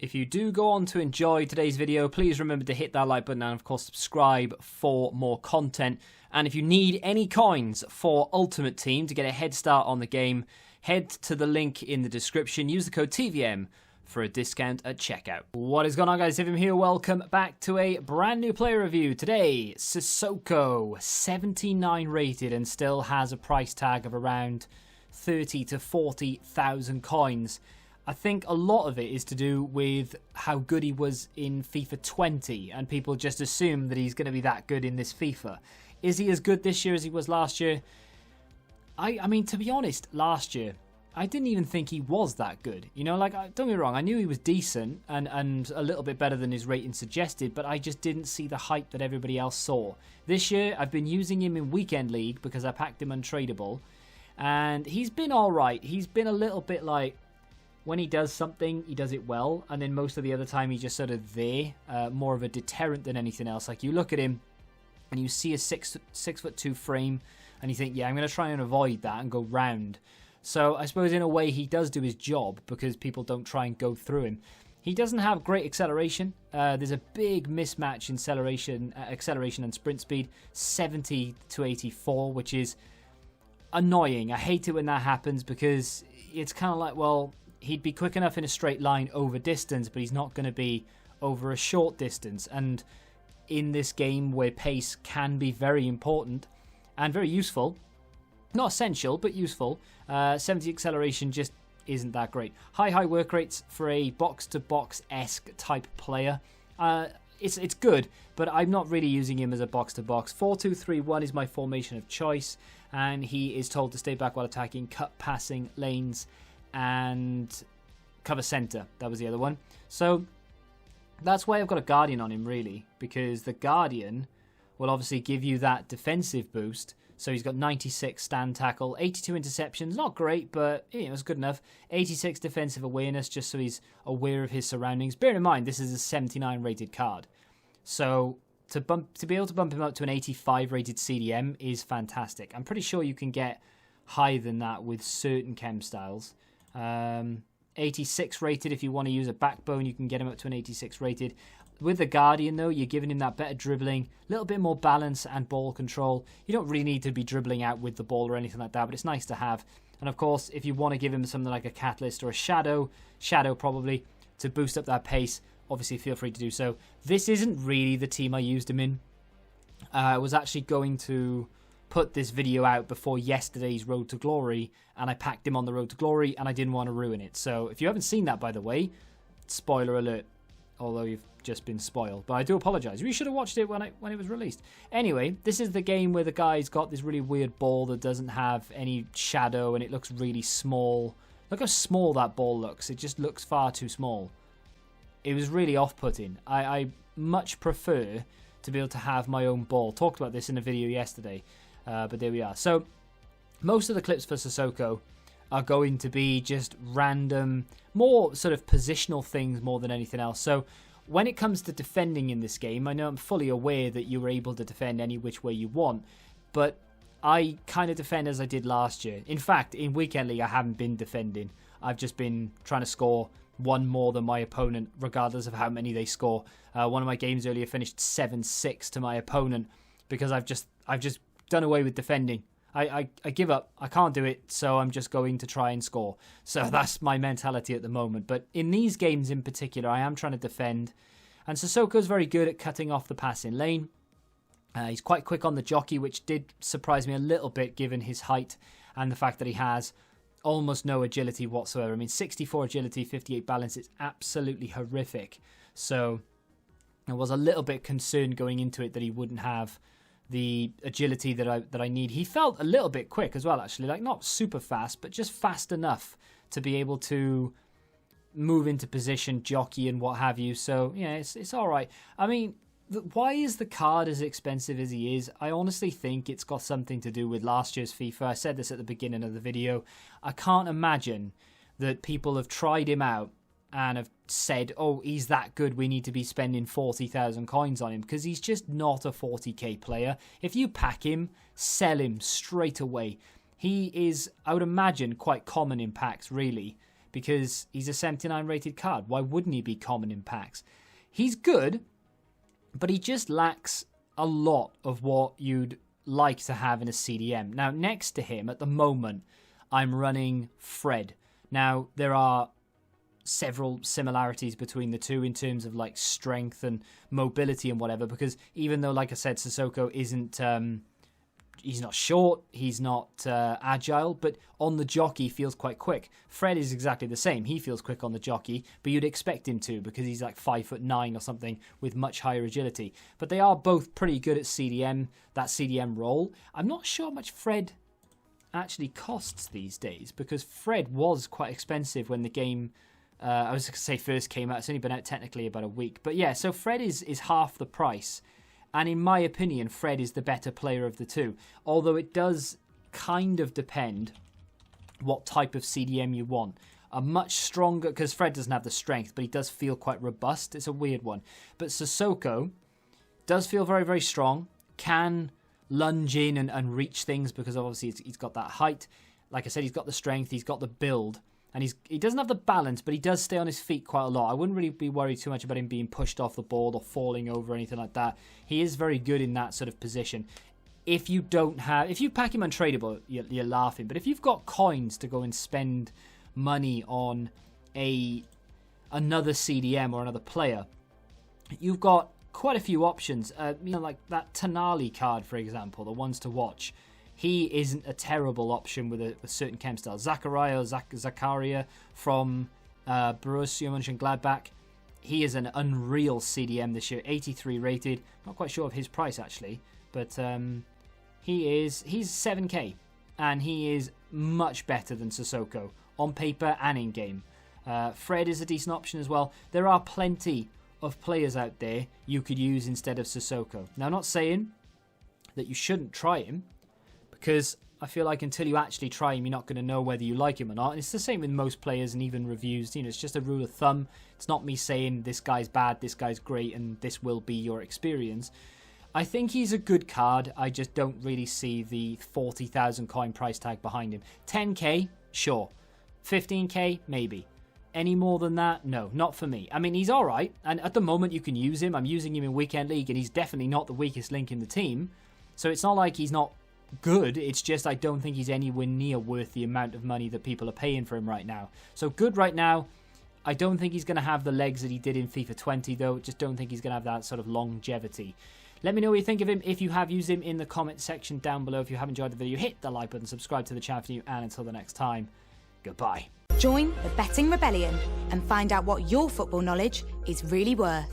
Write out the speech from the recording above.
If you do go on to enjoy today's video, please remember to hit that like button and of course subscribe for more content. And if you need any coins for Ultimate Team to get a head start on the game, head to the link in the description. Use the code TVM for a discount at checkout. What is going on, guys? Tivim here. Welcome back to a brand new player review. Today, Sissoko, 79 rated and still has a price tag of around 30 to 40,000 coins. I think a lot of it is to do with how good he was in FIFA 20, and people just assume that he's going to be that good in this FIFA. Is he as good this year as he was last year? I mean, to be honest, last year, I didn't even think he was that good. You know, like, don't get me wrong, I knew he was decent and a little bit better than his rating suggested, but I just didn't see the hype that everybody else saw. This year, I've been using him in Weekend League because I packed him untradeable, and he's been alright. He's been a little bit like, when he does something, he does it well, and then most of the other time he's just sort of there, more of a deterrent than anything else. Like, you look at him and you see a 6'2" frame, and you think, yeah, I'm going to try and avoid that and go round. So I suppose in a way he does do his job because people don't try and go through him. He doesn't have great acceleration. There's a big mismatch in acceleration and sprint speed, 70 to 84, which is annoying. I hate it when that happens because it's kind of like, well, he'd be quick enough in a straight line over distance, but he's not going to be over a short distance. And in this game where pace can be very important and very useful, not essential, but useful, 70 acceleration just isn't that great. High work rates for a box-to-box-esque type player. It's good, but I'm not really using him as a box-to-box. 4-2-3-1 is my formation of choice, and he is told to stay back while attacking, cut passing lanes, and cover center. That was the other one. So that's why I've got a Guardian on him, really, because the Guardian will obviously give you that defensive boost. So he's got 96 stand tackle, 82 interceptions, not great, but you know, it's good enough. 86 defensive awareness, just so he's aware of his surroundings. Bear in mind, this is a 79 rated card. So to be able to bump him up to an 85 rated CDM is fantastic. I'm pretty sure you can get higher than that with certain chem styles. 86 rated. If you want to use a backbone, you can get him up to an 86 rated. With the Guardian, though, you're giving him that better dribbling, a little bit more balance and ball control. You don't really need to be dribbling out with the ball or anything like that, but it's nice to have. And of course, if you want to give him something like a Catalyst or a Shadow probably, to boost up that pace, obviously feel free to do so. This isn't really the team I used him in. I was actually going to put this video out before yesterday's Road to Glory, and I packed him on the Road to Glory, and I didn't want to ruin it. So if you haven't seen that, by the way, spoiler alert, although you've just been spoiled, but I do apologize. You should have watched it when it was released. Anyway, this is the game where the guy's got this really weird ball that doesn't have any shadow, and it looks really small. Look how small that ball looks. It just looks far too small. It was really off-putting. I much prefer to be able to have my own ball. Talked about this in a video yesterday. But there we are. So most of the clips for Sissoko are going to be just random, more sort of positional things more than anything else. So when it comes to defending in this game, I know I'm fully aware that you were able to defend any which way you want, but I kind of defend as I did last year. In fact, in Weekend League, I haven't been defending. I've just been trying to score one more than my opponent, regardless of how many they score. One of my games earlier finished 7-6 to my opponent because I've just done away with defending. I give up. I can't do it, so I'm just going to try and score. So that's my mentality at the moment. But in these games in particular, I am trying to defend. And Sissoko's very good at cutting off the passing lane. He's quite quick on the jockey, which did surprise me a little bit given his height and the fact that he has almost no agility whatsoever. I mean, 64 agility, 58 balance. It's absolutely horrific. So I was a little bit concerned going into it that he wouldn't have the agility that I need. He felt a little bit quick as well, actually, like not super fast, but just fast enough to be able to move into position, jockey and what have you. So yeah, it's all right. I mean, why is the card as expensive as he is? I honestly think it's got something to do with last year's FIFA. I said this at the beginning of the video. I can't imagine that people have tried him out and have said, oh, he's that good, we need to be spending 40,000 coins on him, because he's just not a 40k player. If you pack him, sell him straight away. He is, I would imagine, quite common in packs, really, because he's a 79 rated card. Why wouldn't he be common in packs? He's good, but he just lacks a lot of what you'd like to have in a CDM. Now, next to him at the moment, I'm running Fred. Now, there are several similarities between the two in terms of like strength and mobility and whatever, because even though, like I said, Sissoko isn't he's not short, he's not agile, but on the jockey feels quite quick. Fred is exactly the same. He feels quick on the jockey, but you'd expect him to because he's like 5'9" or something with much higher agility. But they are both pretty good at CDM, that CDM role. I'm not sure how much Fred actually costs these days, because Fred was quite expensive when the game I was going to say first came out. It's only been out technically about a week. But yeah, so Fred is half the price. And in my opinion, Fred is the better player of the two. Although it does kind of depend what type of CDM you want. A much stronger, because Fred doesn't have the strength, but he does feel quite robust. It's a weird one. But Sissoko does feel very, very strong. Can lunge in and reach things because obviously he's got that height. Like I said, he's got the strength, he's got the build. And he doesn't have the balance, but he does stay on his feet quite a lot. I wouldn't really be worried too much about him being pushed off the board or falling over or anything like that. He is very good in that sort of position. If you pack him untradeable, you're laughing. But if you've got coins to go and spend money on another CDM or another player, you've got quite a few options. Like that Tonali card, for example, the ones to watch. He isn't a terrible option with a certain chem style. Zakaria from Borussia Mönchengladbach. He is an unreal CDM this year, 83 rated. Not quite sure of his price actually, but he's 7k, and he is much better than Sissoko on paper and in game. Fred is a decent option as well. There are plenty of players out there you could use instead of Sissoko. Now, I'm not saying that you shouldn't try him, because I feel like until you actually try him, you're not going to know whether you like him or not. And it's the same with most players and even reviews. It's just a rule of thumb. It's not me saying this guy's bad, this guy's great, and this will be your experience. I think he's a good card. I just don't really see the 40,000 coin price tag behind him. 10k, sure. 15k, maybe. Any more than that? No, not for me. I mean, he's all right. And at the moment, you can use him. I'm using him in Weekend League, and he's definitely not the weakest link in the team. So it's not like he's not good. It's just I don't think he's anywhere near worth the amount of money that people are paying for him right now. So good right now. I don't think he's going to have the legs that he did in FIFA 20, though. Just don't think he's going to have that sort of longevity. Let me know what you think of him if you have used him in the comment section down below. If you have enjoyed the video, hit the like button, subscribe to the channel for you, and until the next time, goodbye. Join the Betting Rebellion and find out what your football knowledge is really worth.